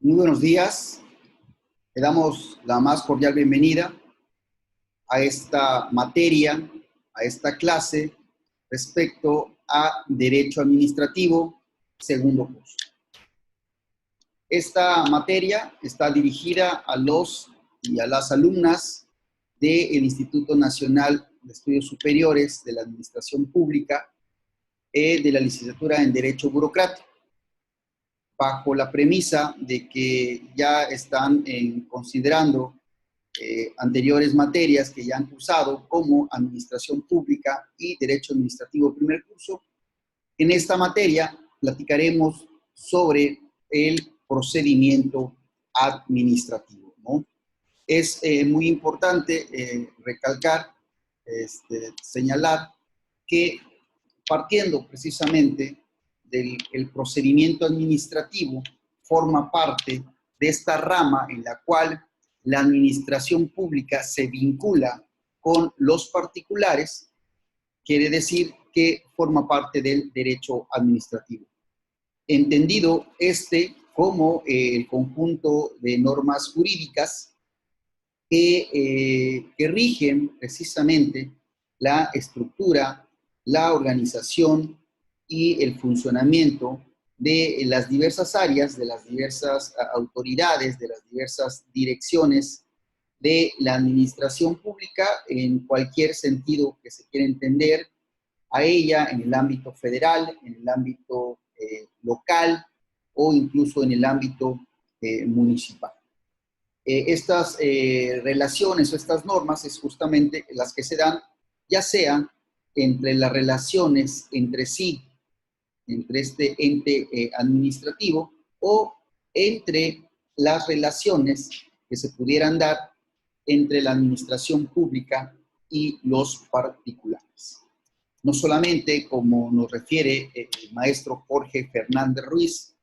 Muy buenos días. Le damos la más cordial bienvenida a esta materia, a esta clase respecto a Derecho Administrativo, segundo curso. Esta materia está dirigida a los y a las alumnas del Instituto Nacional de Estudios Superiores de la Administración Pública de la licenciatura en Derecho Burocrático, bajo la premisa de que ya están considerando anteriores materias que ya han cursado, como Administración Pública y Derecho Administrativo primer curso. En esta materia platicaremos sobre el procedimiento administrativo, ¿no? Es muy importante recalcar, señalar que partiendo precisamente del procedimiento administrativo, forma parte de esta rama en la cual la administración pública se vincula con los particulares, quiere decir que forma parte del derecho administrativo. Entendido como el conjunto de normas jurídicas que rigen precisamente la estructura, la organización y el funcionamiento de las diversas áreas, de las diversas autoridades, de las diversas direcciones de la administración pública en cualquier sentido que se quiera entender a ella, en el ámbito federal, en el ámbito local o incluso en el ámbito municipal. Estas relaciones o estas normas es justamente las que se dan, ya sean entre las relaciones entre sí, entre este ente administrativo, o entre las relaciones que se pudieran dar entre la administración pública y los particulares. No solamente, como nos refiere el maestro Jorge Fernández Ruiz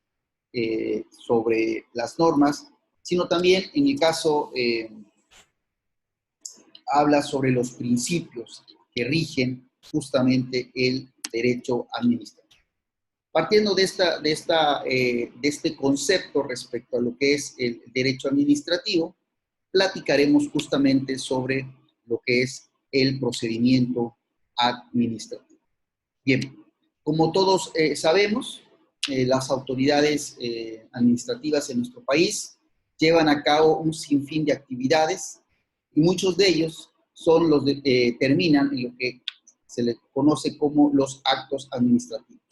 sobre las normas, sino también en el caso habla sobre los principios que rigen justamente el derecho administrativo. Partiendo de este concepto respecto a lo que es el derecho administrativo, platicaremos justamente sobre lo que es el procedimiento administrativo. Bien, como todos sabemos, las autoridades administrativas en nuestro país llevan a cabo un sinfín de actividades y muchos de ellos son los terminan en lo que se les conoce como los actos administrativos.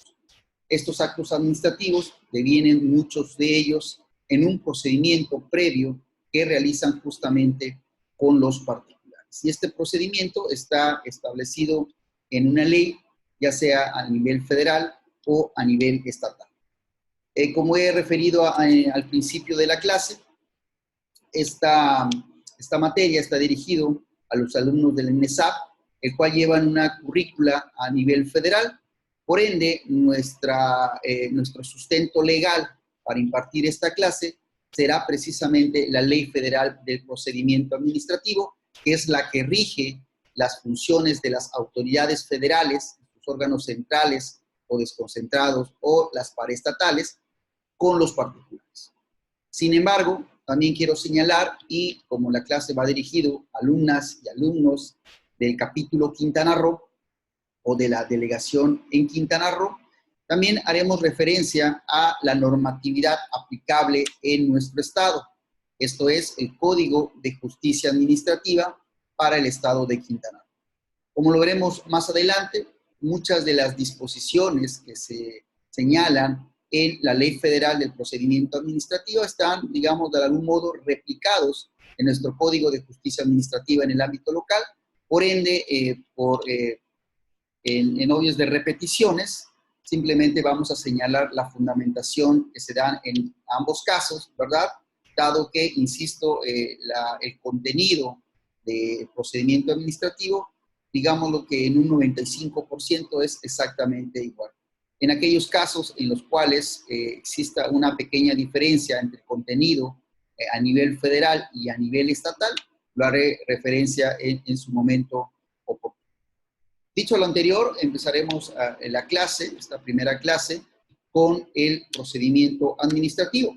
Estos actos administrativos devienen muchos de ellos en un procedimiento previo que realizan justamente con los particulares. Y este procedimiento está establecido en una ley, ya sea a nivel federal o a nivel estatal. Como he referido al principio de la clase, esta materia está dirigido a los alumnos del ENESAP, el cual llevan una currícula a nivel federal. Por ende, nuestro sustento legal para impartir esta clase será precisamente la Ley Federal del Procedimiento Administrativo, que es la que rige las funciones de las autoridades federales, sus órganos centrales o desconcentrados, o las paraestatales, con los particulares. Sin embargo, también quiero señalar, y como la clase va dirigido a alumnas y alumnos del capítulo Quintana Roo, o de la delegación en Quintana Roo, también haremos referencia a la normatividad aplicable en nuestro estado. Esto es el Código de Justicia Administrativa para el estado de Quintana Roo. Como lo veremos más adelante, muchas de las disposiciones que se señalan en la Ley Federal del Procedimiento Administrativo están, digamos, de algún modo replicados en nuestro Código de Justicia Administrativa en el ámbito local. Por ende, en obvios de repeticiones, simplemente vamos a señalar la fundamentación que se dan en ambos casos, ¿verdad? Dado que, insisto, el contenido del procedimiento administrativo, digámoslo que en un 95% es exactamente igual. En aquellos casos en los cuales exista una pequeña diferencia entre el contenido a nivel federal y a nivel estatal, lo haré referencia en su momento oportuno. Dicho lo anterior, empezaremos esta primera clase, con el procedimiento administrativo.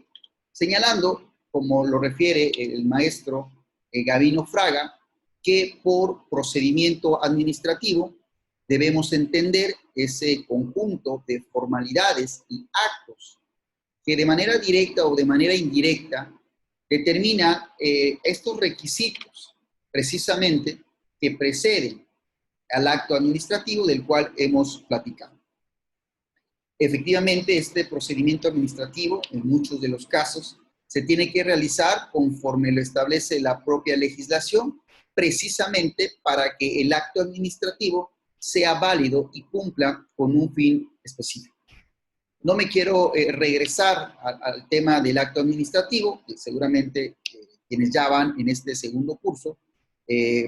señalando, como lo refiere el maestro Gavino Fraga, que por procedimiento administrativo debemos entender ese conjunto de formalidades y actos que de manera directa o de manera indirecta determina estos requisitos precisamente que preceden al acto administrativo del cual hemos platicado. Efectivamente, este procedimiento administrativo, en muchos de los casos, se tiene que realizar conforme lo establece la propia legislación, precisamente para que el acto administrativo sea válido y cumpla con un fin específico. No me quiero regresar al tema del acto administrativo, que seguramente quienes ya van en este segundo curso,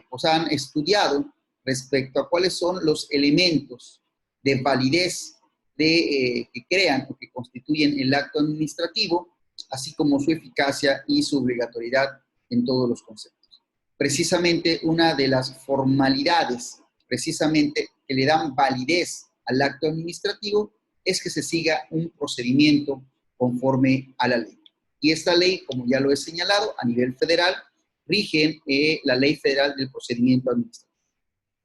pues han estudiado respecto a cuáles son los elementos de validez que crean o que constituyen el acto administrativo, así como su eficacia y su obligatoriedad en todos los conceptos. Precisamente una de las formalidades, precisamente que le dan validez al acto administrativo, es que se siga un procedimiento conforme a la ley. Y esta ley, como ya lo he señalado, a nivel federal, rige la Ley Federal del Procedimiento Administrativo.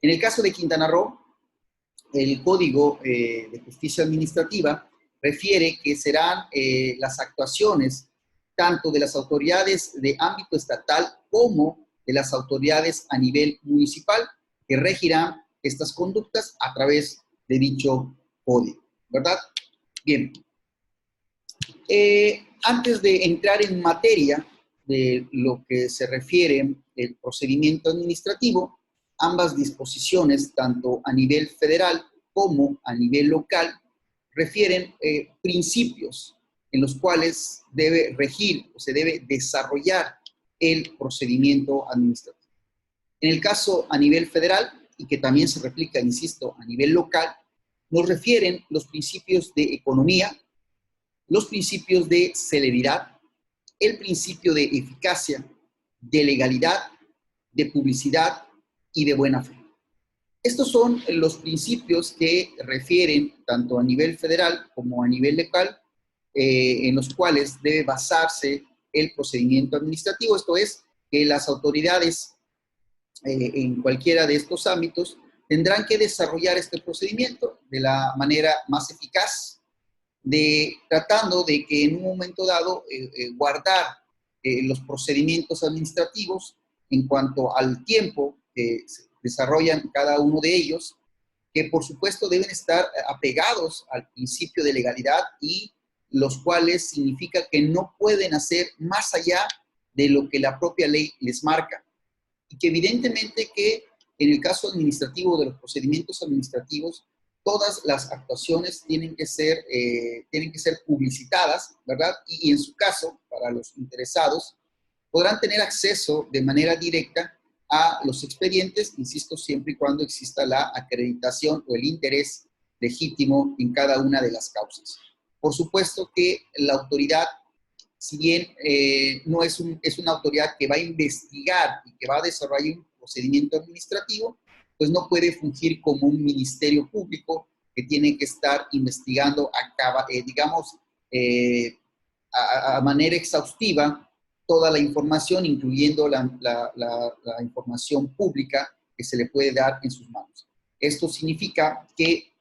En el caso de Quintana Roo, el Código de Justicia Administrativa refiere que serán las actuaciones tanto de las autoridades de ámbito estatal como de las autoridades a nivel municipal que regirán estas conductas a través de dicho código, ¿verdad? Bien. Antes de entrar en materia de lo que se refiere al procedimiento administrativo, ambas disposiciones, tanto a nivel federal como a nivel local, refieren principios en los cuales debe regir o se debe desarrollar el procedimiento administrativo. En el caso a nivel federal, y que también se replica, insisto, a nivel local, nos refieren los principios de economía, los principios de celeridad, el principio de eficacia, de legalidad, de publicidad y de buena fe. Estos son los principios que refieren tanto a nivel federal como a nivel local, en los cuales debe basarse el procedimiento administrativo. Esto es, que las autoridades en cualquiera de estos ámbitos tendrán que desarrollar este procedimiento de la manera más eficaz, tratando de que en un momento dado guardar los procedimientos administrativos en cuanto al tiempo que se desarrollan cada uno de ellos, que por supuesto deben estar apegados al principio de legalidad y los cuales significa que no pueden hacer más allá de lo que la propia ley les marca. Y que evidentemente que en el caso administrativo de los procedimientos administrativos, todas las actuaciones tienen que ser publicitadas, ¿verdad? Y en su caso, para los interesados, podrán tener acceso de manera directa a los expedientes, insisto, siempre y cuando exista la acreditación o el interés legítimo en cada una de las causas. Por supuesto que la autoridad, si bien no es una autoridad que va a investigar y que va a desarrollar un procedimiento administrativo, pues no puede fungir como un ministerio público que tiene que estar investigando a manera exhaustiva toda la información, incluyendo la información pública que se le puede dar en sus manos. Esto significa que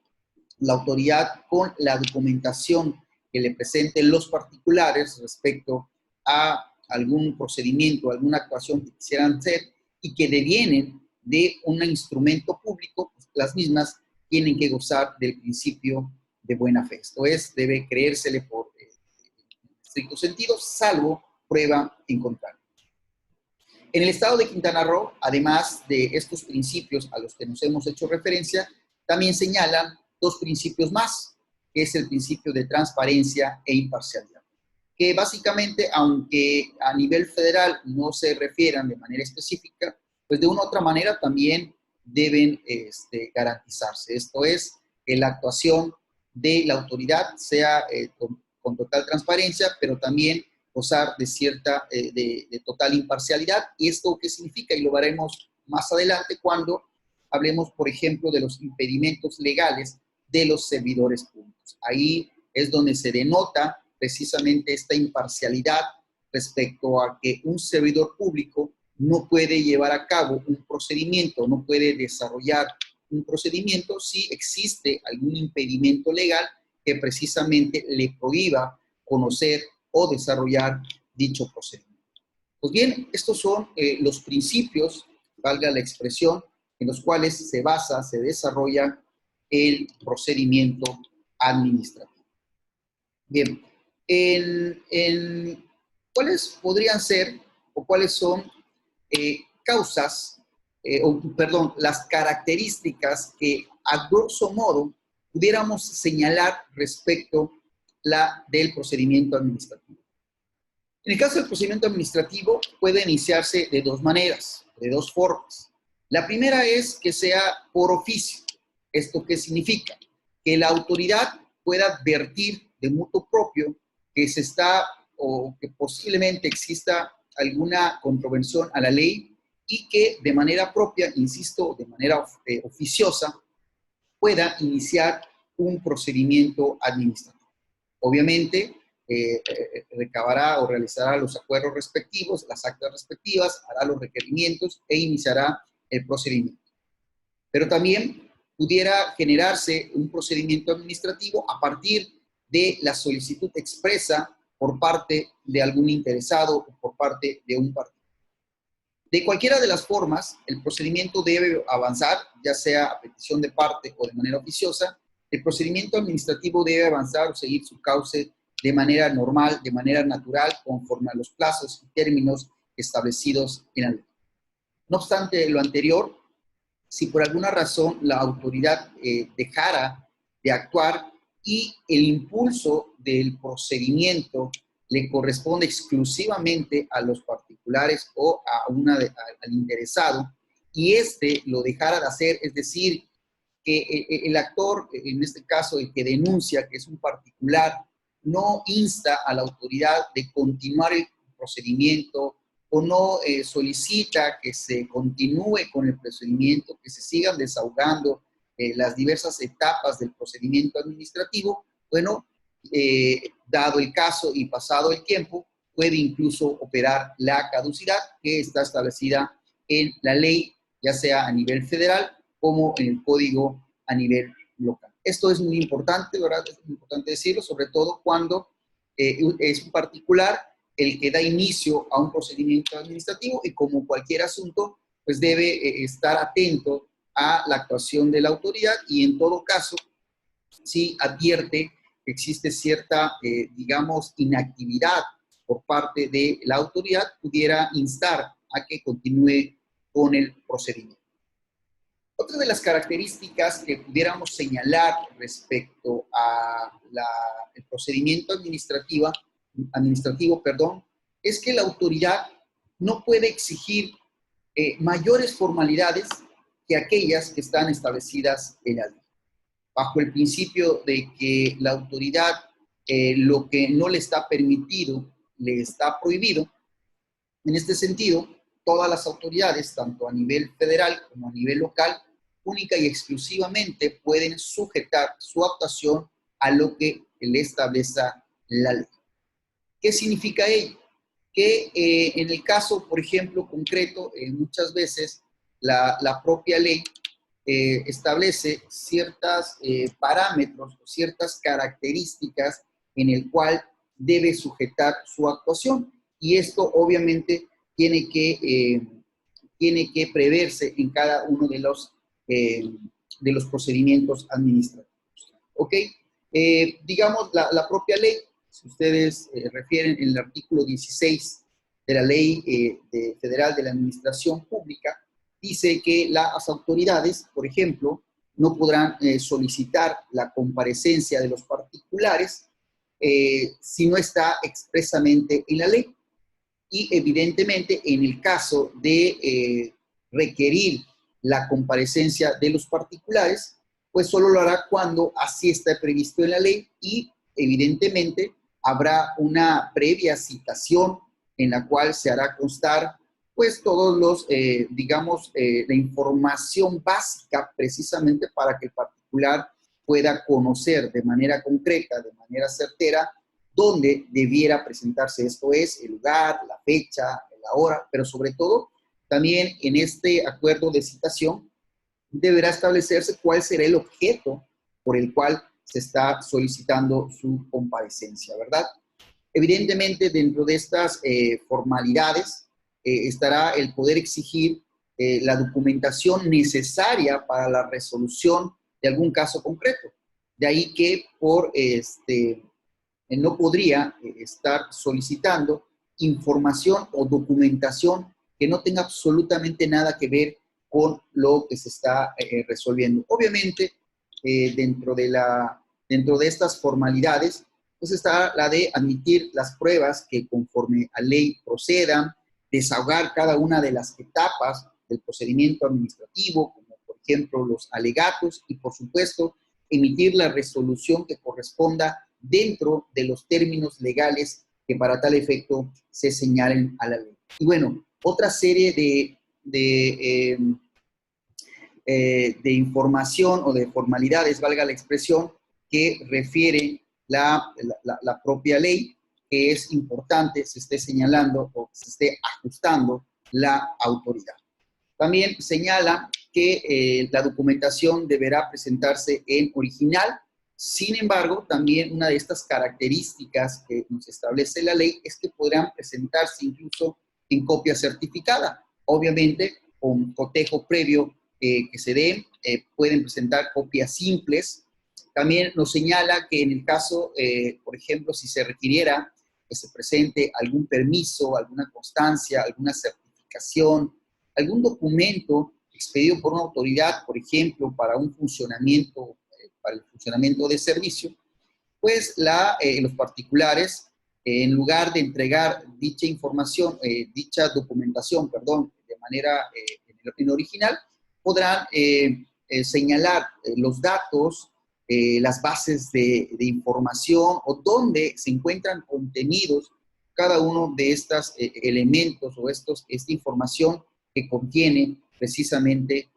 la autoridad, con la documentación que le presenten los particulares respecto a algún procedimiento, alguna actuación que quisieran hacer y que devienen de un instrumento público, pues las mismas tienen que gozar del principio de buena fe. Esto es, debe creérsele por estricto sentido, salvo prueba en contrario. En el estado de Quintana Roo, además de estos principios a los que nos hemos hecho referencia, también señalan dos principios más, que es el principio de transparencia e imparcialidad, que básicamente, aunque a nivel federal no se refieran de manera específica, pues de una u otra manera también deben garantizarse. Esto es, que la actuación de la autoridad sea con total transparencia, pero también gozar de total imparcialidad. ¿Y esto qué significa? Y lo veremos más adelante cuando hablemos, por ejemplo, de los impedimentos legales de los servidores públicos. Ahí es donde se denota precisamente esta imparcialidad respecto a que un servidor público no puede llevar a cabo un procedimiento, no puede desarrollar un procedimiento si existe algún impedimento legal que precisamente le prohíba conocer o desarrollar dicho procedimiento. Pues bien, estos son los principios, valga la expresión, en los cuales se basa, se desarrolla el procedimiento administrativo. Bien, ¿cuáles podrían ser o cuáles son causas, las características que a grosso modo pudiéramos señalar respecto del procedimiento administrativo? En el caso del procedimiento administrativo puede iniciarse de dos maneras, de dos formas. La primera es que sea por oficio. ¿Esto qué significa? Que la autoridad pueda advertir de mutuo propio que se está o que posiblemente exista alguna contravención a la ley y que de manera propia, insisto, de manera oficiosa, pueda iniciar un procedimiento administrativo. Obviamente, recabará o realizará los acuerdos respectivos, las actas respectivas, hará los requerimientos e iniciará el procedimiento. Pero también pudiera generarse un procedimiento administrativo a partir de la solicitud expresa por parte de algún interesado o por parte de un partido. De cualquiera de las formas, el procedimiento debe avanzar, ya sea a petición de parte o de manera oficiosa. El procedimiento administrativo debe avanzar o seguir su cauce de manera normal, de manera natural, conforme a los plazos y términos establecidos en la ley. No obstante lo anterior, si por alguna razón la autoridad dejara de actuar y el impulso del procedimiento le corresponde exclusivamente a los particulares o al interesado, y éste lo dejara de hacer, es decir, que el actor, en este caso el que denuncia, que es un particular, no insta a la autoridad de continuar el procedimiento o no solicita que se continúe con el procedimiento, que se sigan desahogando las diversas etapas del procedimiento administrativo, bueno, dado el caso y pasado el tiempo, puede incluso operar la caducidad que está establecida en la ley, ya sea a nivel federal como en el código a nivel local. Esto es muy importante, ¿verdad? Es muy importante decirlo, sobre todo cuando es un particular el que da inicio a un procedimiento administrativo y como cualquier asunto, pues debe estar atento a la actuación de la autoridad y en todo caso, si advierte que existe cierta, digamos, inactividad por parte de la autoridad, pudiera instar a que continúe con el procedimiento. Otra de las características que pudiéramos señalar respecto a el procedimiento administrativo, es que la autoridad no puede exigir mayores formalidades que aquellas que están establecidas en la ley. Bajo el principio de que la autoridad lo que no le está permitido, le está prohibido. En este sentido, todas las autoridades, tanto a nivel federal como a nivel local, única y exclusivamente pueden sujetar su actuación a lo que le establezca la ley. ¿Qué significa ello? Que en el caso, por ejemplo, concreto, muchas veces la propia ley establece ciertos parámetros o ciertas características en el cual debe sujetar su actuación. Y esto obviamente tiene que preverse en cada uno de los procedimientos administrativos. ¿Ok? Digamos, la propia ley, si ustedes refieren en el artículo 16 de la Ley Federal de la Administración Pública, dice que las autoridades, por ejemplo, no podrán solicitar la comparecencia de los particulares si no está expresamente en la ley. Y evidentemente, en el caso de requerir la comparecencia de los particulares, pues solo lo hará cuando así está previsto en la ley y evidentemente habrá una previa citación en la cual se hará constar pues todos los, la información básica precisamente para que el particular pueda conocer de manera concreta, de manera certera, dónde debiera presentarse. Esto es el lugar, la fecha, la hora, pero sobre todo también en este acuerdo de citación deberá establecerse cuál será el objeto por el cual se está solicitando su comparecencia, ¿verdad? Evidentemente, dentro de estas formalidades estará el poder exigir la documentación necesaria para la resolución de algún caso concreto. De ahí que no podría estar solicitando información o documentación que no tenga absolutamente nada que ver con lo que se está resolviendo. Obviamente, dentro de estas formalidades, pues está la de admitir las pruebas que conforme a ley procedan, desahogar cada una de las etapas del procedimiento administrativo, como por ejemplo los alegatos, y por supuesto emitir la resolución que corresponda dentro de los términos legales que para tal efecto se señalen a la ley. Y bueno, otra serie de información o de formalidades, valga la expresión, que refiere la propia ley, que es importante se esté señalando o se esté ajustando la autoridad. También señala que la documentación deberá presentarse en original. Sin embargo, también una de estas características que nos establece la ley es que podrán presentarse incluso en copia certificada. Obviamente, con cotejo previo que se dé, pueden presentar copias simples. También nos señala que en el caso, por ejemplo, si se requiriera que se presente algún permiso, alguna constancia, alguna certificación, algún documento expedido por una autoridad, por ejemplo, para un funcionamiento, para el funcionamiento de servicio, pues los particulares, en lugar de entregar dicha información, dicha documentación, perdón, de manera en original, podrán señalar los datos, las bases de información o dónde se encuentran contenidos cada uno de estos elementos o esta información que contiene precisamente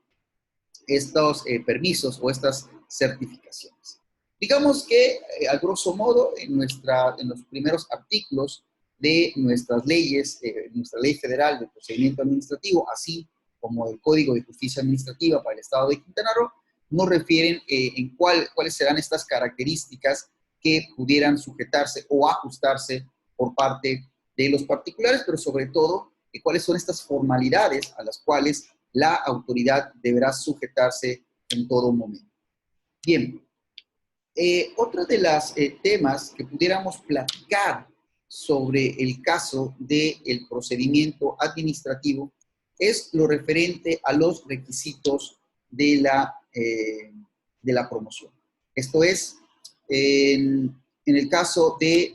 estos permisos o estas certificaciones. Digamos que, a grosso modo, en los primeros artículos de nuestras leyes, nuestra ley federal de procedimiento administrativo, así como el Código de Justicia Administrativa para el Estado de Quintana Roo, nos refieren en cuáles serán estas características que pudieran sujetarse o ajustarse por parte de los particulares, pero sobre todo, cuáles son estas formalidades a las cuales la autoridad deberá sujetarse en todo momento. Bien, otro de los temas que pudiéramos platicar sobre el caso del procedimiento administrativo es lo referente a los requisitos de la promoción. Esto es, en el caso de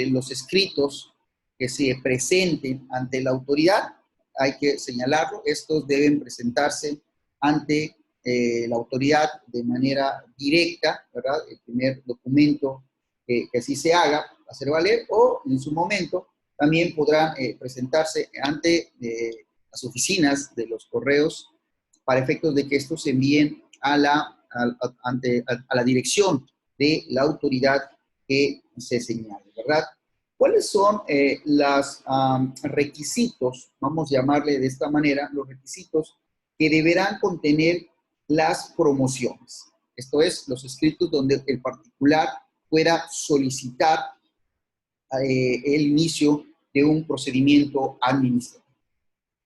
los escritos que se presenten ante la autoridad, hay que señalarlo, estos deben presentarse ante la autoridad de manera directa, ¿verdad? El primer documento que así se haga, hacer valer, o en su momento también podrán presentarse ante las oficinas de los correos para efectos de que estos se envíen a la dirección de la autoridad que se señale, ¿verdad? ¿Cuáles son los requisitos, vamos a llamarle de esta manera, los requisitos que deberán contener las promociones? Esto es, los escritos donde el particular pueda solicitar el inicio de un procedimiento administrativo.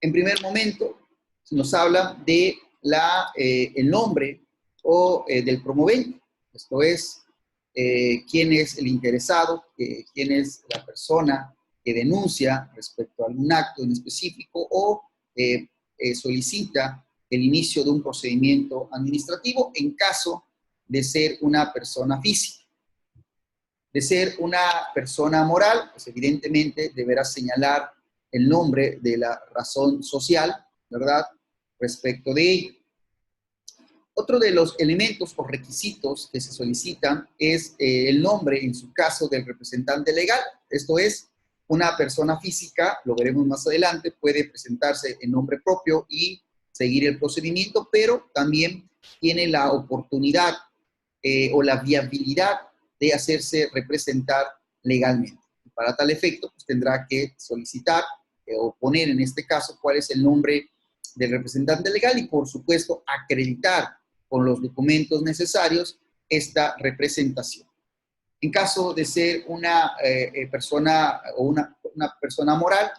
En primer momento, se nos habla de el nombre o del promovente. Esto es, quién es el interesado, quién es la persona que denuncia respecto a algún acto en específico o solicita el inicio de un procedimiento administrativo en caso de ser una persona física. De ser una persona moral, pues evidentemente deberá señalar el nombre de la razón social, ¿verdad?, respecto de ello. Otro de los elementos o requisitos que se solicitan es el nombre, en su caso, del representante legal. Esto es, una persona física, lo veremos más adelante, puede presentarse en nombre propio y seguir el procedimiento, pero también tiene la oportunidad o la viabilidad de hacerse representar legalmente. Y para tal efecto, pues tendrá que solicitar o poner en este caso cuál es el nombre del representante legal y, por supuesto, acreditar con los documentos necesarios esta representación. En caso de ser una persona o una persona moral,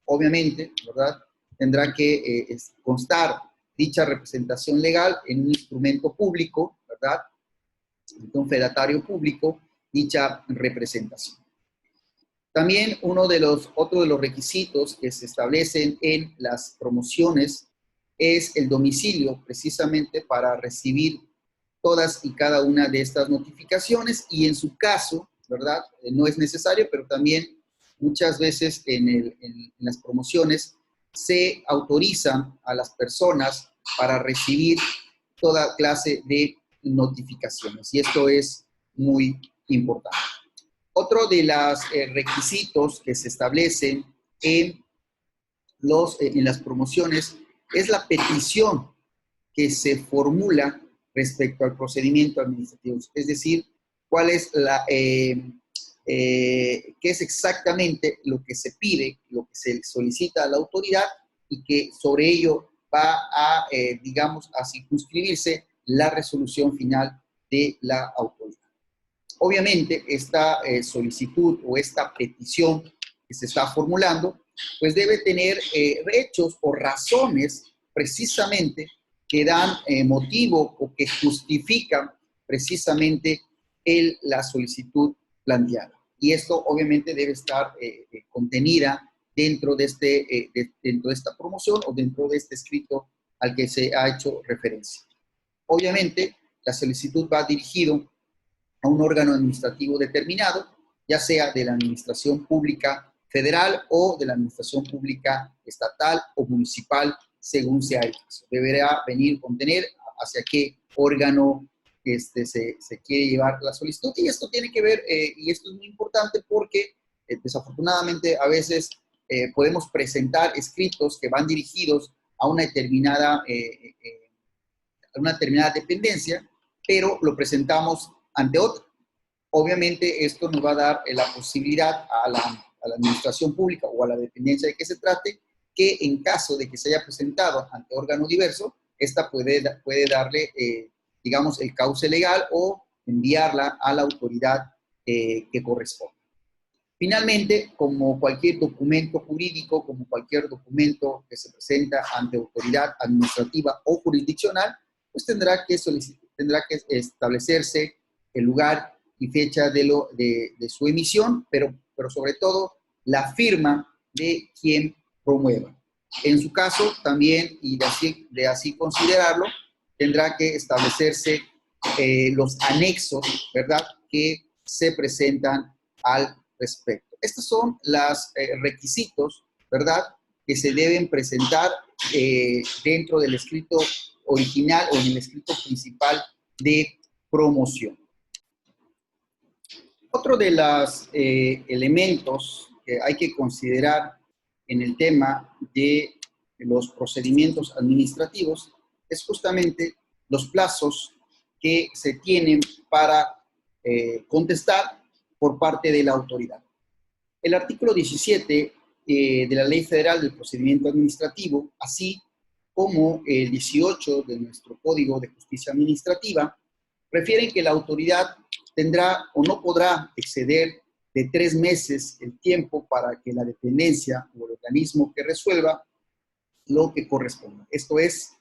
obviamente, ¿verdad?, tendrá que constar dicha representación legal en un instrumento público, ¿verdad?, un fedatario público, dicha representación. También otro de los requisitos que se establecen en las promociones es el domicilio, precisamente para recibir todas y cada una de estas notificaciones, y en su caso, ¿verdad?, no es necesario, pero también muchas veces en las promociones se autorizan a las personas para recibir toda clase de notificaciones, y esto es muy importante. Otro de los requisitos que se establecen en las promociones es la petición que se formula respecto al procedimiento administrativo. Es decir, qué es exactamente lo que se pide, lo que se solicita a la autoridad, y que sobre ello va a, digamos, a circunscribirse la resolución final de la autoridad. Obviamente, esta solicitud o esta petición que se está formulando, pues debe tener hechos o razones precisamente que dan motivo o que justifican precisamente la solicitud planteada. Y esto obviamente debe estar contenida dentro de esta promoción o dentro de este escrito al que se ha hecho referencia. Obviamente, la solicitud va dirigido a un órgano administrativo determinado, ya sea de la administración pública federal o de la administración pública estatal o municipal, según sea el caso. Deberá contener hacia qué órgano se quiere llevar la solicitud. Y esto tiene que ver, y esto es muy importante porque desafortunadamente a veces podemos presentar escritos que van dirigidos a una determinada dependencia, pero lo presentamos ante otra. Obviamente esto nos va a dar la posibilidad a la administración pública o a la dependencia de que se trate, que en caso de que se haya presentado ante órgano diverso, esta puede darle, digamos, el cauce legal o enviarla a la autoridad que corresponde. Finalmente, como cualquier documento jurídico, como cualquier documento que se presenta ante autoridad administrativa o jurisdiccional, pues tendrá que establecerse el lugar y fecha de su emisión, pero sobre todo la firma de quien promueva. En su caso, también, y de así considerarlo, tendrá que establecerse los anexos, ¿verdad?, que se presentan al respecto. Estos son los requisitos, ¿verdad?, que se deben presentar dentro del escrito original o en el escrito principal de promoción. Otro de los elementos que hay que considerar en el tema de los procedimientos administrativos es justamente los plazos que se tienen para contestar por parte de la autoridad. El artículo 17 de la Ley Federal del Procedimiento Administrativo, así como el 18 de nuestro Código de Justicia Administrativa, refieren que la autoridad tendrá o no podrá exceder de 3 meses el tiempo para que la dependencia o el organismo que resuelva lo que corresponda. Esto es,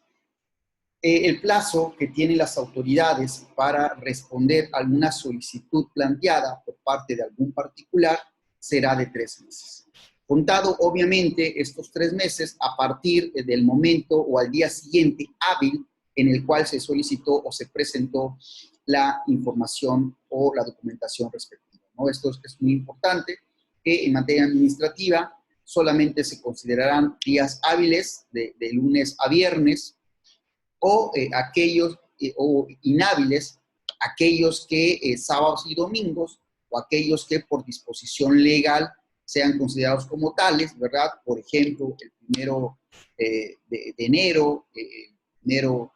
el plazo que tienen las autoridades para responder a alguna solicitud planteada por parte de algún particular será de 3 meses. Contado, obviamente, estos 3 meses a partir del momento o al día siguiente hábil en el cual se solicitó o se presentó la información o la documentación respectiva, ¿no? Esto es muy importante, que en materia administrativa solamente se considerarán días hábiles de lunes a viernes, o o inhábiles, aquellos que sábados y domingos, o aquellos que por disposición legal sean considerados como tales, ¿verdad? Por ejemplo, el 1 de enero, el 1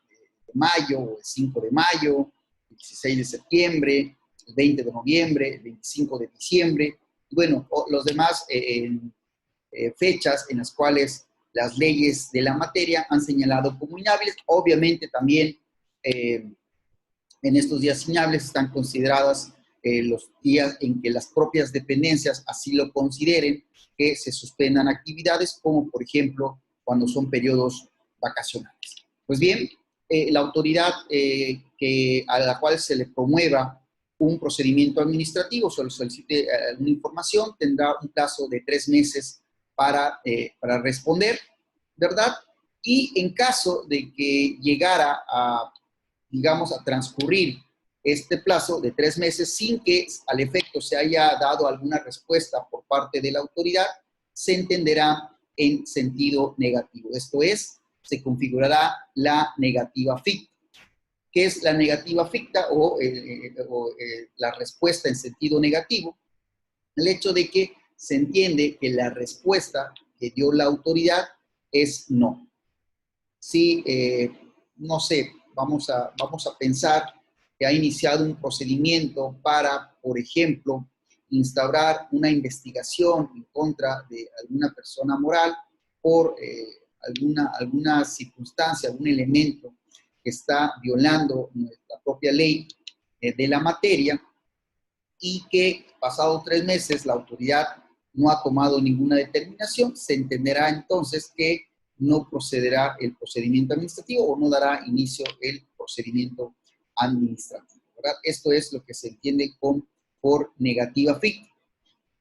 de mayo, o el 5 de mayo, el 16 de septiembre, el 20 de noviembre, el 25 de diciembre, y bueno, los demás fechas en las cuales las leyes de la materia han señalado como inhábiles. Obviamente también en estos días inhábiles están consideradas los días en que las propias dependencias así lo consideren, que se suspendan actividades, como por ejemplo cuando son periodos vacacionales. Pues bien, la autoridad a la cual se le promueva un procedimiento administrativo, se le solicite alguna información, tendrá un plazo de 3 meses para responder, ¿verdad? Y en caso de que llegara a, digamos, a transcurrir este plazo de 3 meses sin que al efecto se haya dado alguna respuesta por parte de la autoridad, se entenderá en sentido negativo. Esto es, se configurará la negativa ficta. ¿Qué es la negativa ficta o la respuesta en sentido negativo? El hecho de que se entiende que la respuesta que dio la autoridad es no. Si, no sé, vamos a pensar que ha iniciado un procedimiento para, por ejemplo, instaurar una investigación en contra de alguna persona moral por alguna circunstancia, algún elemento que está violando nuestra propia ley de la materia, y que pasados 3 meses la autoridad no ha tomado ninguna determinación, se entenderá entonces que no procederá el procedimiento administrativo o no dará inicio el procedimiento administrativo, ¿verdad? Esto es lo que se entiende por negativa ficta.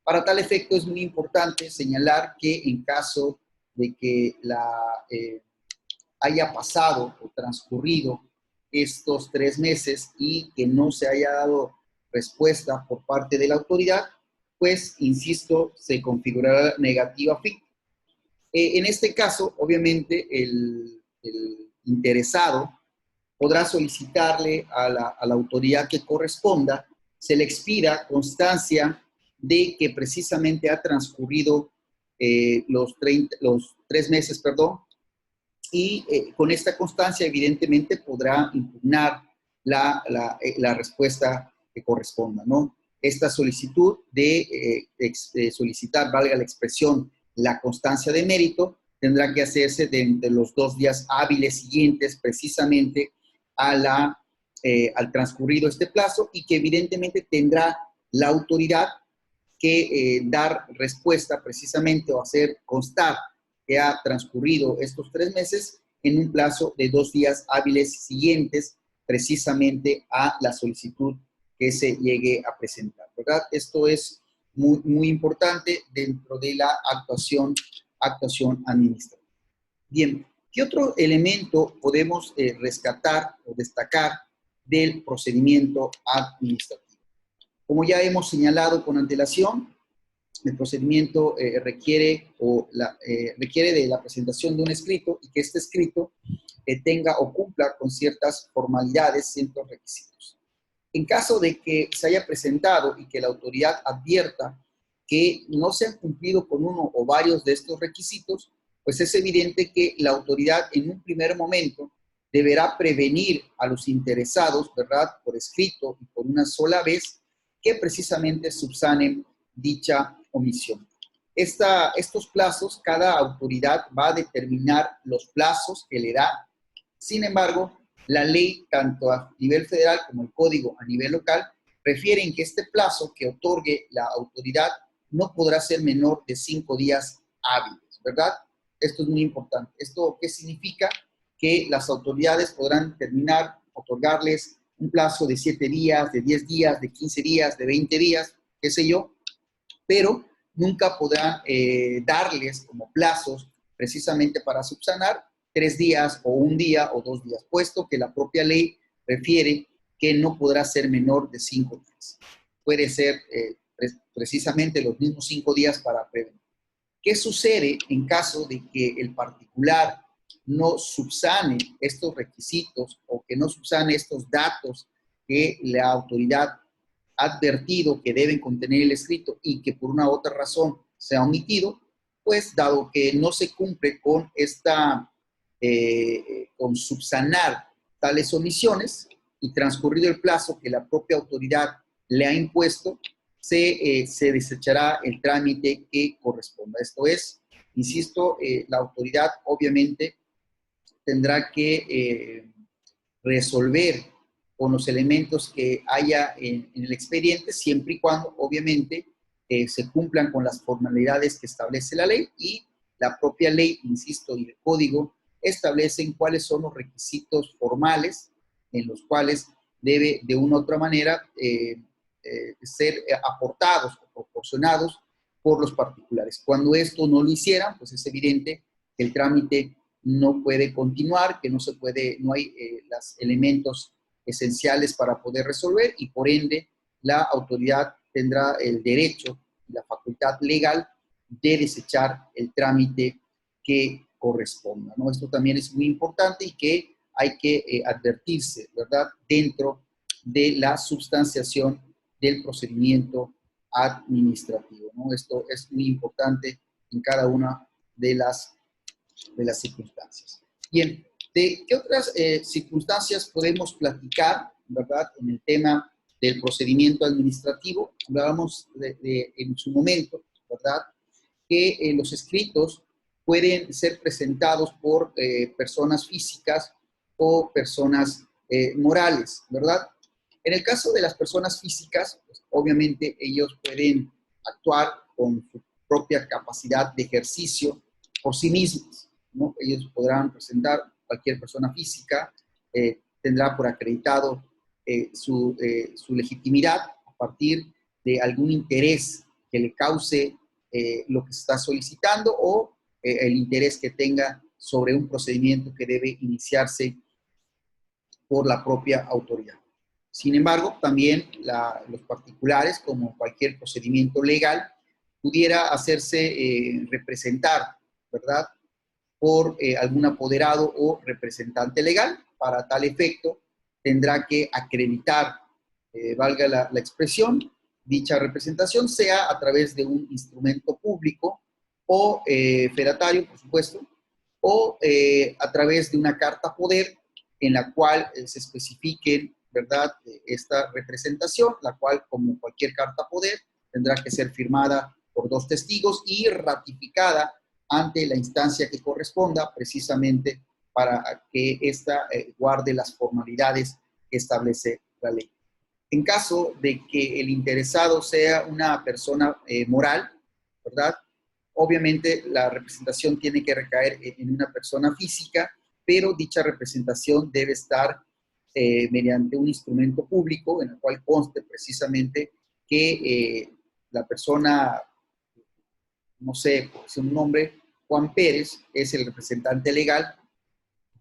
Para tal efecto es muy importante señalar que en caso de que haya pasado o transcurrido estos 3 meses y que no se haya dado respuesta por parte de la autoridad, pues, insisto, se configurará negativa ficta. En este caso, obviamente, el interesado podrá solicitarle a la autoridad que corresponda, se le expida constancia de que precisamente ha transcurrido los 3 meses, perdón, y con esta constancia evidentemente podrá impugnar la respuesta que corresponda, ¿no? Esta solicitud de solicitar, valga la expresión, la constancia de mérito, tendrá que hacerse de los 2 días hábiles siguientes precisamente al transcurrido este plazo, y que evidentemente tendrá la autoridad que dar respuesta precisamente o hacer constar que ha transcurrido estos 3 meses en un plazo de 2 días hábiles siguientes precisamente a la solicitud que se llegue a presentar, ¿verdad? Esto es muy, muy importante dentro de la actuación administrativa. Bien, ¿qué otro elemento podemos rescatar o destacar del procedimiento administrativo? Como ya hemos señalado con antelación, el procedimiento requiere de la presentación de un escrito, y que este escrito tenga o cumpla con ciertas formalidades, ciertos requisitos. En caso de que se haya presentado y que la autoridad advierta que no se han cumplido con uno o varios de estos requisitos, pues es evidente que la autoridad en un primer momento deberá prevenir a los interesados, ¿verdad?, por escrito y por una sola vez, que precisamente subsanen dicha omisión. Estos plazos, cada autoridad va a determinar los plazos que le da. Sin embargo, la ley, tanto a nivel federal como el código a nivel local, refieren que este plazo que otorgue la autoridad no podrá ser menor de 5 días hábiles, ¿verdad? Esto es muy importante. ¿Esto qué significa? Que las autoridades podrán otorgarles un plazo de 7 días, de 10 días, de 15 días, de 20 días, qué sé yo, pero nunca podrán darles como plazos precisamente para subsanar 3 días o 1 día o 2 días, puesto que la propia ley refiere que no podrá ser menor de 5 días. Puede ser precisamente los mismos 5 días para prevenir. ¿Qué sucede en caso de que el particular no subsane estos requisitos o que no subsane estos datos que la autoridad ha advertido que deben contener el escrito y que por una u otra razón se ha omitido? Pues dado que no se cumple con con subsanar tales omisiones y transcurrido el plazo que la propia autoridad le ha impuesto, se desechará el trámite que corresponda. Esto es, insisto, la autoridad obviamente tendrá que resolver con los elementos que haya en el expediente, siempre y cuando, obviamente, se cumplan con las formalidades que establece la ley, y la propia ley, insisto, y el código establecen cuáles son los requisitos formales en los cuales debe, de una u otra manera, ser aportados o proporcionados por los particulares. Cuando esto no lo hicieran, pues es evidente que el trámite no puede continuar, que no hay los elementos esenciales para poder resolver, y por ende la autoridad tendrá el derecho y la facultad legal de desechar el trámite que corresponda, ¿no? Esto también es muy importante y que hay que advertirse, ¿verdad?, dentro de la substanciación del procedimiento administrativo, ¿no? Esto es muy importante en cada una de las circunstancias. Bien, ¿de qué otras circunstancias podemos platicar, verdad, en el tema del procedimiento administrativo? Hablábamos en su momento, ¿verdad?, que los escritos pueden ser presentados por personas físicas o personas morales, ¿verdad? En el caso de las personas físicas, pues, obviamente ellos pueden actuar con su propia capacidad de ejercicio por sí mismos, ¿no? Ellos podrán presentar, cualquier persona física tendrá por acreditado su legitimidad a partir de algún interés que le cause lo que se está solicitando, o el interés que tenga sobre un procedimiento que debe iniciarse por la propia autoridad. Sin embargo, también los particulares, como cualquier procedimiento legal, pudiera hacerse representar, ¿verdad?, por algún apoderado o representante legal. Para tal efecto, tendrá que acreditar, valga la expresión, dicha representación, sea a través de un instrumento público o fedatario, por supuesto, o a través de una carta poder en la cual se especifique, ¿verdad?, esta representación, la cual, como cualquier carta poder, tendrá que ser firmada por 2 testigos y ratificada ante la instancia que corresponda, precisamente para que ésta guarde las formalidades que establece la ley. En caso de que el interesado sea una persona moral, ¿verdad?, obviamente la representación tiene que recaer en una persona física, pero dicha representación debe estar mediante un instrumento público en el cual conste precisamente que la persona, no sé, por decir un nombre, Juan Pérez, es el representante legal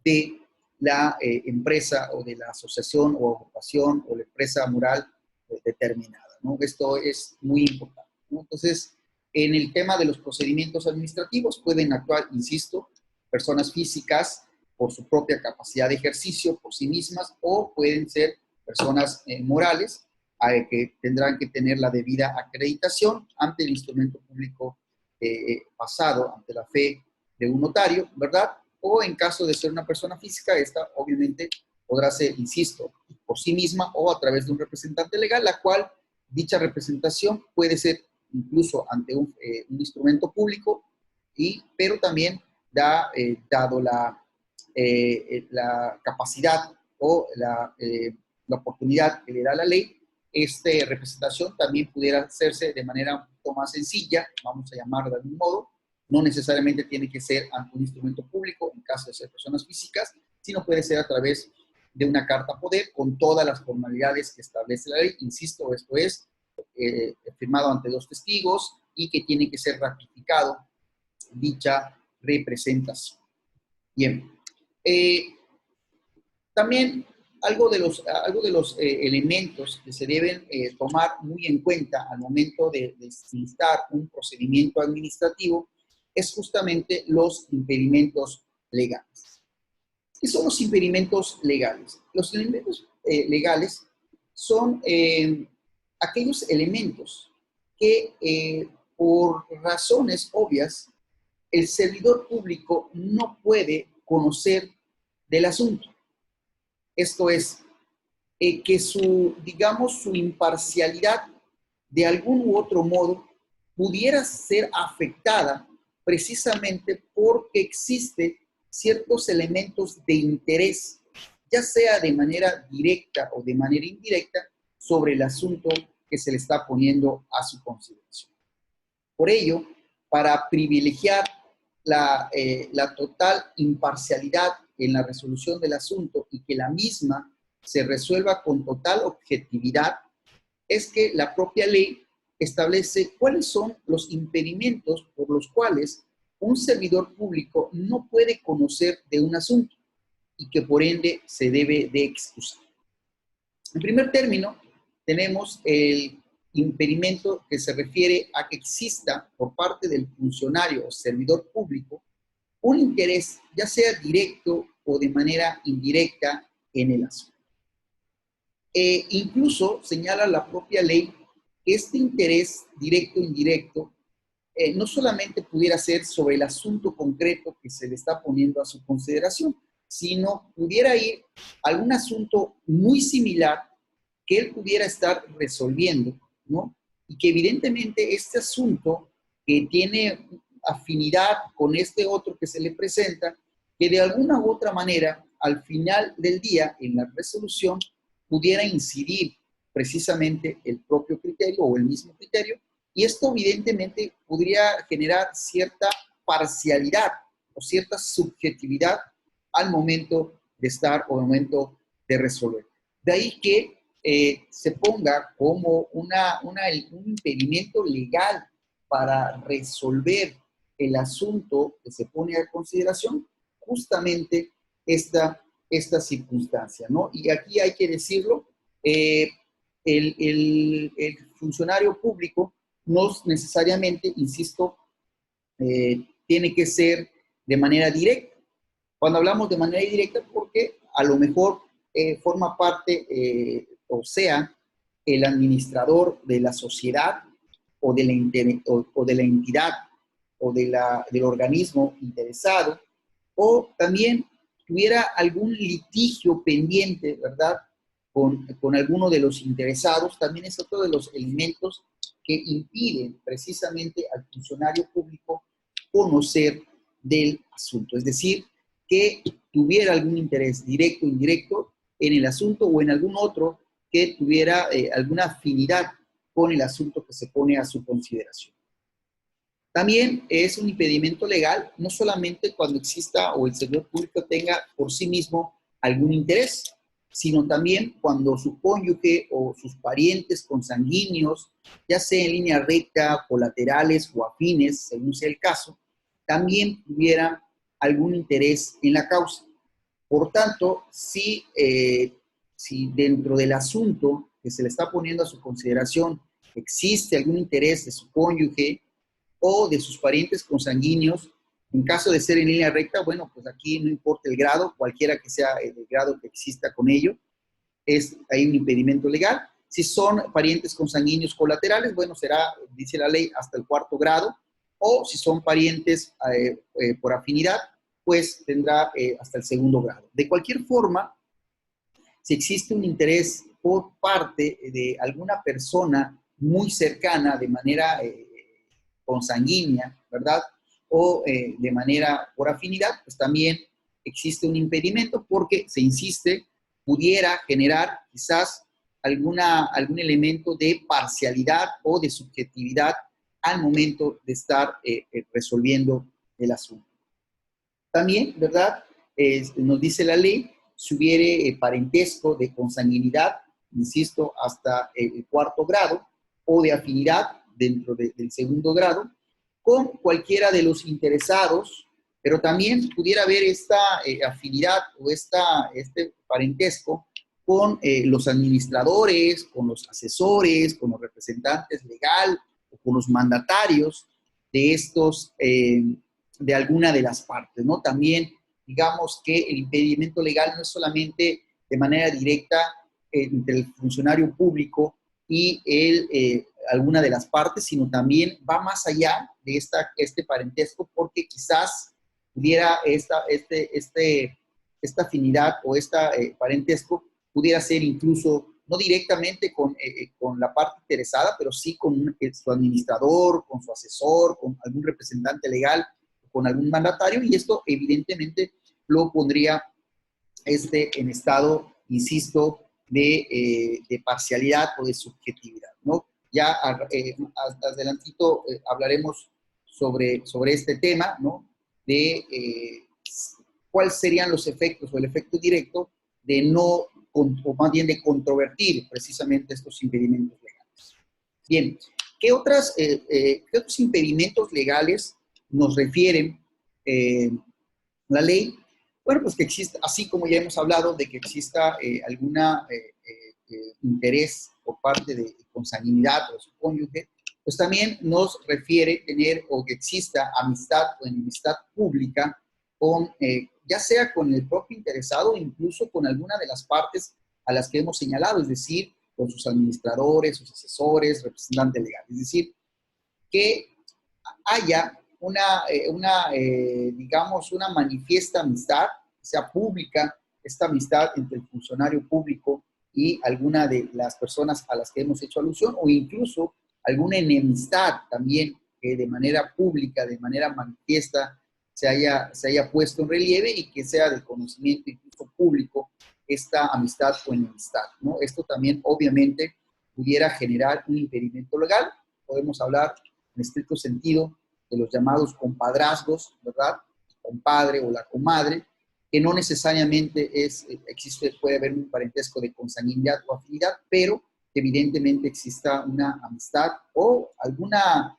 de la empresa o de la asociación o agrupación o la empresa moral determinada, ¿no? Esto es muy importante, ¿no? Entonces, en el tema de los procedimientos administrativos pueden actuar, insisto, personas físicas por su propia capacidad de ejercicio, por sí mismas, o pueden ser personas morales que tendrán que tener la debida acreditación ante el instrumento público pasado ante la fe de un notario, ¿verdad? O en caso de ser una persona física, esta obviamente podrá ser, insisto, por sí misma o a través de un representante legal, la cual dicha representación puede ser incluso ante un instrumento público, pero también dado la capacidad o la oportunidad que le da la ley, esta representación también pudiera hacerse de manera un poco más sencilla, vamos a llamarlo de algún modo. No necesariamente tiene que ser ante un instrumento público en caso de ser personas físicas, sino puede ser a través de una carta poder con todas las formalidades que establece la ley. Insisto, esto es firmado ante 2 testigos y que tiene que ser ratificado dicha representación. Bien. También algo de los elementos que se deben tomar muy en cuenta al momento de instar un procedimiento administrativo es justamente los impedimentos legales. ¿Qué son los impedimentos legales? Los impedimentos legales son aquellos elementos que por razones obvias el servidor público no puede conocer del asunto. Esto es, que digamos, su imparcialidad de algún u otro modo pudiera ser afectada precisamente porque existe ciertos elementos de interés, ya sea de manera directa o de manera indirecta, sobre el asunto que se le está poniendo a su consideración. Por ello, para privilegiar la total imparcialidad en la resolución del asunto y que la misma se resuelva con total objetividad, es que la propia ley establece cuáles son los impedimentos por los cuales un servidor público no puede conocer de un asunto y que por ende se debe de excusar. En primer término, tenemos el impedimento que se refiere a que exista por parte del funcionario o servidor público un interés, ya sea directo o de manera indirecta, en el asunto. Incluso señala la propia ley que este interés directo e indirecto no solamente pudiera ser sobre el asunto concreto que se le está poniendo a su consideración, sino pudiera ir a algún asunto muy similar que él pudiera estar resolviendo, ¿no? Y que evidentemente este asunto que tiene afinidad con este otro que se le presenta, que de alguna u otra manera, al final del día, en la resolución, pudiera incidir precisamente el propio criterio o el mismo criterio, y esto evidentemente podría generar cierta parcialidad o cierta subjetividad al momento de estar o al momento de resolver. De ahí que se ponga como un impedimento legal para resolver el asunto que se pone a consideración, justamente esta circunstancia, ¿no? Y aquí hay que decirlo, el funcionario público no necesariamente, insisto, tiene que ser de manera directa. Cuando hablamos de manera indirecta, porque a lo mejor forma parte, o sea, el administrador de la sociedad o de la entidad o del organismo interesado, o también tuviera algún litigio pendiente, ¿verdad?, con alguno de los interesados, también es otro de los elementos que impiden precisamente al funcionario público conocer del asunto. Es decir, que tuviera algún interés directo o indirecto en el asunto o en algún otro que tuviera alguna afinidad con el asunto que se pone a su consideración. También es un impedimento legal, no solamente cuando exista o el servidor público tenga por sí mismo algún interés, sino también cuando su cónyuge o sus parientes consanguíneos, ya sea en línea recta, colaterales o afines, según sea el caso, también tuvieran algún interés en la causa. Por tanto, si dentro del asunto que se le está poniendo a su consideración existe algún interés de su cónyuge o de sus parientes consanguíneos, en caso de ser en línea recta, bueno, pues aquí no importa el grado, cualquiera que sea el grado que exista con ello, hay un impedimento legal. Si son parientes consanguíneos colaterales, bueno, será, dice la ley, hasta el 4º grado, o si son parientes por afinidad, pues tendrá hasta el 2º grado. De cualquier forma, si existe un interés por parte de alguna persona muy cercana, de manera consanguínea, ¿verdad?, o de manera por afinidad, pues también existe un impedimento porque se insiste, pudiera generar quizás algún elemento de parcialidad o de subjetividad al momento de estar resolviendo el asunto. También, ¿verdad?, nos dice la ley, si hubiere parentesco de consanguinidad, insisto, hasta el 4º grado, o de afinidad dentro del 2º grado, con cualquiera de los interesados, pero también pudiera haber esta afinidad o este parentesco con los administradores, con los asesores, con los representantes legal o con los mandatarios de estos, de alguna de las partes, ¿no? También, digamos que el impedimento legal no es solamente de manera directa entre el funcionario público y alguna de las partes, sino también va más allá de este parentesco, porque quizás pudiera esta afinidad o parentesco pudiera ser incluso, no directamente con la parte interesada, pero sí con su administrador, con su asesor, con algún representante legal, con algún mandatario, y esto evidentemente lo pondría en estado, insisto, de parcialidad o de subjetividad, ¿no? Ya adelantito hablaremos sobre este tema, ¿no? De cuáles serían los efectos o el efecto directo de no, o más bien de controvertir precisamente estos impedimentos legales. Bien, ¿qué otros impedimentos legales nos refieren la ley? Bueno, pues que exista, así como ya hemos hablado de que exista alguna interés por parte de consanguinidad o de su cónyuge, pues también nos refiere tener o que exista amistad o enemistad pública con, ya sea con el propio interesado o incluso con alguna de las partes a las que hemos señalado, es decir, con sus administradores, sus asesores, representantes legales. Es decir, que haya digamos, una manifiesta amistad, sea pública, esta amistad entre el funcionario público y alguna de las personas a las que hemos hecho alusión, o incluso alguna enemistad también que de manera pública, de manera manifiesta, se haya puesto en relieve y que sea de conocimiento incluso público esta amistad o enemistad, ¿no? Esto también obviamente pudiera generar un impedimento legal. Podemos hablar en estricto sentido de los llamados compadrazgos, ¿verdad? El compadre o la comadre, que no necesariamente puede haber un parentesco de consanguinidad o afinidad, pero evidentemente exista una amistad o alguna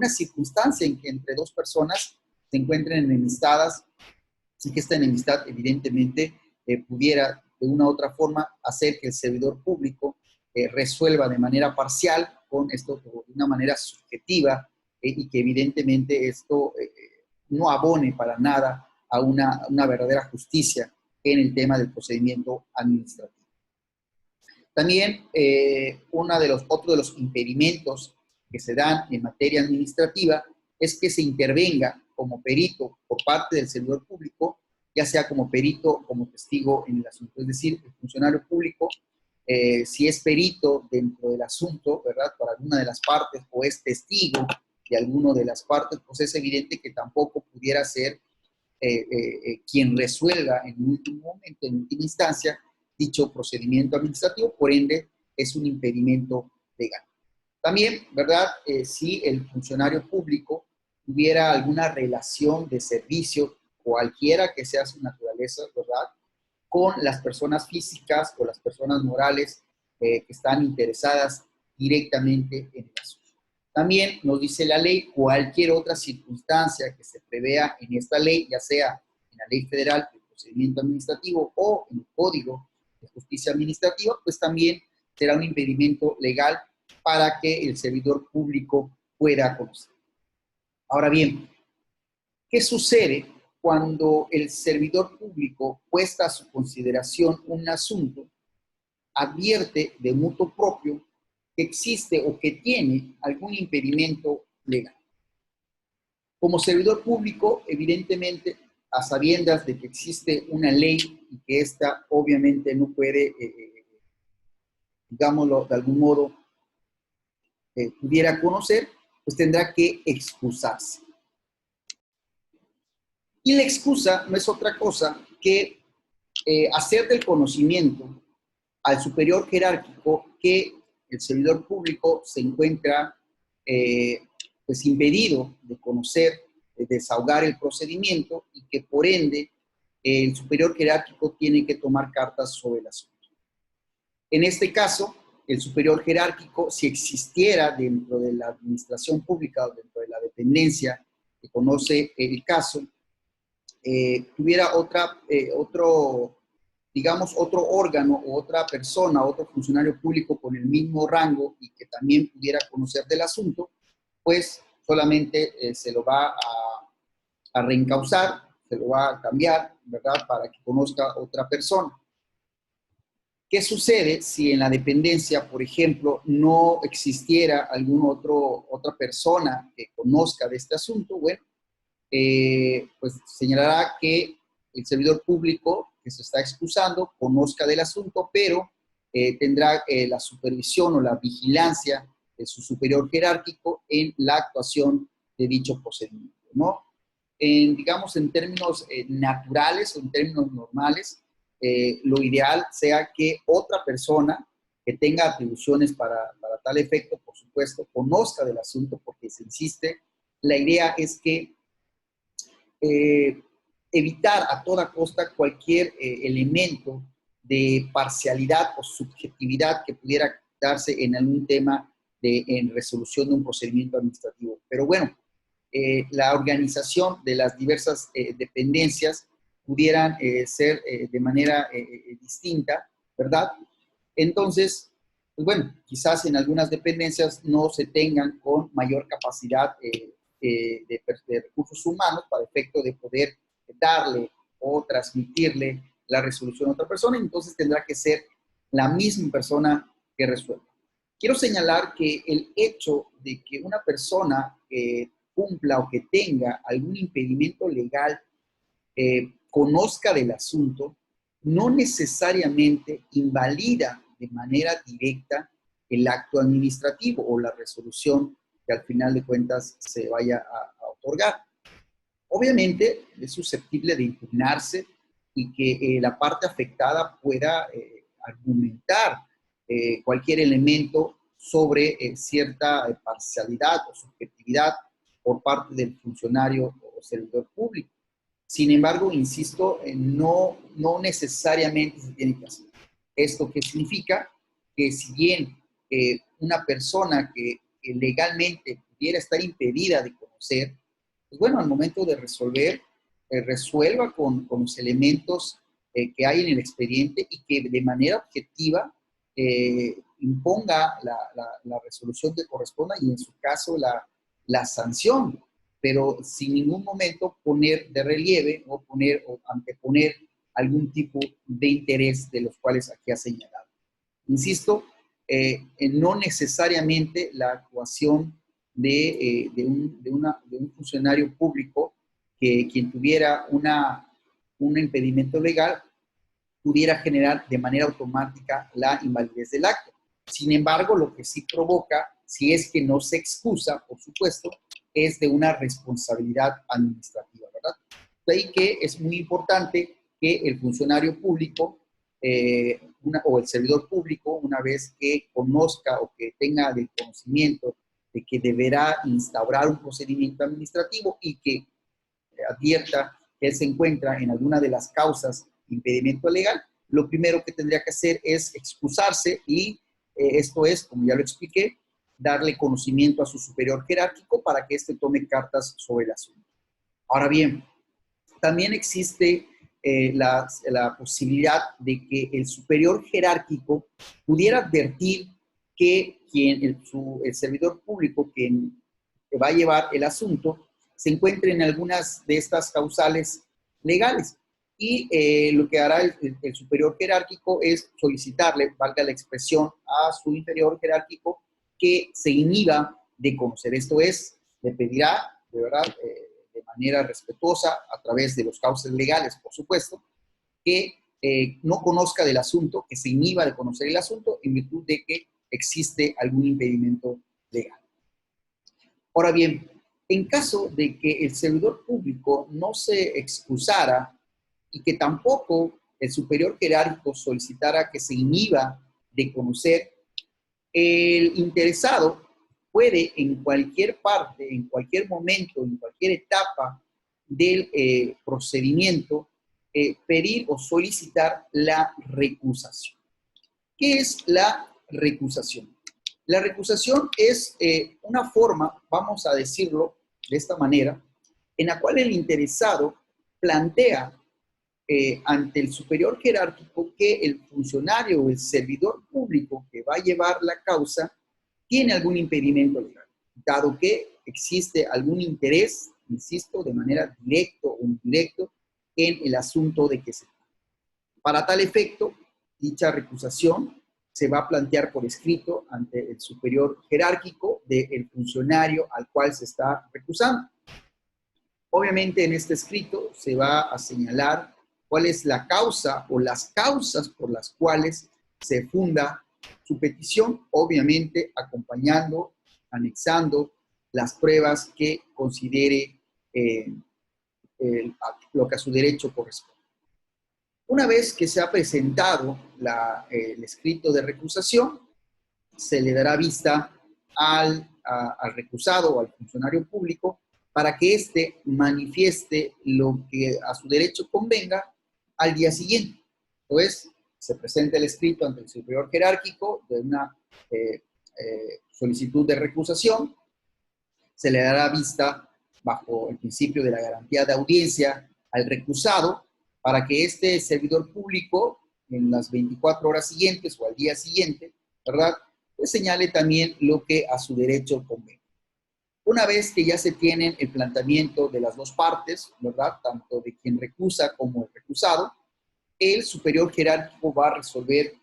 circunstancia en que entre dos personas se encuentren enemistadas y que esta enemistad evidentemente pudiera de una u otra forma hacer que el servidor público resuelva de manera parcial con esto de una manera subjetiva y que evidentemente esto no abone para nada a una verdadera justicia en el tema del procedimiento administrativo. También otro de los impedimentos que se dan en materia administrativa es que se intervenga como perito por parte del servidor público, ya sea como perito o como testigo en el asunto. Es decir, el funcionario público, si es perito dentro del asunto, ¿verdad?, para alguna de las partes, o es testigo de alguna de las partes, pues es evidente que tampoco pudiera ser quien resuelva en último momento, en última instancia, dicho procedimiento administrativo, por ende, es un impedimento legal. También, ¿verdad?, si el funcionario público tuviera alguna relación de servicio, cualquiera que sea su naturaleza, ¿verdad?, con las personas físicas o las personas morales que están interesadas directamente en el asunto. También nos dice la ley cualquier otra circunstancia que se prevea en esta ley, ya sea en la ley federal del procedimiento administrativo o en el Código de Justicia Administrativa, pues también será un impedimento legal para que el servidor público pueda conocer. Ahora bien, ¿qué sucede cuando el servidor público puesta a su consideración un asunto, advierte de mutuo propio que existe o que tiene algún impedimento legal? Como servidor público, evidentemente, a sabiendas de que existe una ley y que ésta obviamente no puede, digámoslo de algún modo, pudiera conocer, pues tendrá que excusarse. Y la excusa no es otra cosa que hacer del conocimiento al superior jerárquico que el servidor público se encuentra pues impedido de conocer, de desahogar el procedimiento y que por ende el superior jerárquico tiene que tomar cartas sobre el asunto. En este caso, el superior jerárquico, si existiera dentro de la administración pública o dentro de la dependencia que conoce el caso, tuviera otro órgano o otra persona, otro funcionario público con el mismo rango y que también pudiera conocer del asunto, pues solamente se lo va a reencauzar, se lo va a cambiar, ¿verdad?, para que conozca otra persona. ¿Qué sucede si en la dependencia, por ejemplo, no existiera otra persona que conozca de este asunto? Bueno, pues señalará que el servidor público que se está excusando conozca del asunto, pero tendrá la supervisión o la vigilancia de su superior jerárquico en la actuación de dicho procedimiento, ¿no? Digamos, en términos naturales o en términos normales, lo ideal sea que otra persona que tenga atribuciones para tal efecto, por supuesto, conozca del asunto, porque se insiste, la idea es que evitar a toda costa cualquier elemento de parcialidad o subjetividad que pudiera darse en algún tema en resolución de un procedimiento administrativo. Pero bueno, la organización de las diversas dependencias pudieran ser de manera distinta, ¿verdad? Entonces, pues bueno, quizás en algunas dependencias no se tengan con mayor capacidad de recursos humanos para efecto de poder darle o transmitirle la resolución a otra persona, entonces tendrá que ser la misma persona que resuelva. Quiero señalar que el hecho de que una persona cumpla o que tenga algún impedimento legal conozca del asunto, no necesariamente invalida de manera directa el acto administrativo o la resolución que al final de cuentas se vaya a otorgar. Obviamente es susceptible de impugnarse y que la parte afectada pueda argumentar cualquier elemento sobre cierta parcialidad o subjetividad por parte del funcionario o servidor público. Sin embargo, insisto, no necesariamente se tiene que hacer. ¿Esto qué significa? Que si bien una persona que legalmente pudiera estar impedida de conocer, pues bueno, al momento de resolver, resuelva con los elementos que hay en el expediente y que de manera objetiva imponga la resolución que corresponda y en su caso la sanción, pero sin ningún momento poner de relieve o anteponer algún tipo de interés de los cuales aquí ha señalado. Insisto, no necesariamente la actuación de un funcionario público que quien tuviera un impedimento legal pudiera generar de manera automática la invalidez del acto. Sin embargo, lo que sí provoca, si es que no se excusa, por supuesto, es de una responsabilidad administrativa, ¿verdad? De ahí que es muy importante que el funcionario público o el servidor público, una vez que conozca o que tenga el conocimiento de que deberá instaurar un procedimiento administrativo y que advierta que él se encuentra en alguna de las causas de impedimento legal, lo primero que tendría que hacer es excusarse y esto es, como ya lo expliqué, darle conocimiento a su superior jerárquico para que éste tome cartas sobre el asunto. Ahora bien, también existe la posibilidad de que el superior jerárquico pudiera advertir que el servidor público que va a llevar el asunto se encuentre en algunas de estas causales legales. Y lo que hará el superior jerárquico es solicitarle, valga la expresión, a su inferior jerárquico que se inhiba de conocer. Esto es, le pedirá, de verdad, de manera respetuosa, a través de los cauces legales, por supuesto, que no conozca del asunto, que se inhiba de conocer el asunto en virtud de que existe algún impedimento legal. Ahora bien, en caso de que el servidor público no se excusara y que tampoco el superior jerárquico solicitara que se inhiba de conocer, el interesado puede en cualquier parte, en cualquier momento, en cualquier etapa del procedimiento, pedir o solicitar la recusación. ¿Qué es la recusación? La recusación es una forma, vamos a decirlo de esta manera, en la cual el interesado plantea ante el superior jerárquico que el funcionario o el servidor público que va a llevar la causa tiene algún impedimento legal, dado que existe algún interés, insisto, de manera directa o indirecta en el asunto de que se trata. Para tal efecto, dicha recusación se va a plantear por escrito ante el superior jerárquico del funcionario al cual se está recusando. Obviamente en este escrito se va a señalar cuál es la causa o las causas por las cuales se funda su petición, obviamente acompañando, anexando las pruebas que considere lo que a su derecho corresponde. Una vez que se ha presentado el escrito de recusación, se le dará vista al recusado o al funcionario público para que éste manifieste lo que a su derecho convenga al día siguiente. Entonces, se presenta el escrito ante el superior jerárquico de una solicitud de recusación, se le dará vista bajo el principio de la garantía de audiencia al recusado para que este servidor público en las 24 horas siguientes o al día siguiente, ¿verdad?, pues señale también lo que a su derecho convenga. Una vez que ya se tienen el planteamiento de las dos partes, ¿verdad?, tanto de quien recusa como el recusado, el superior jerárquico va a resolver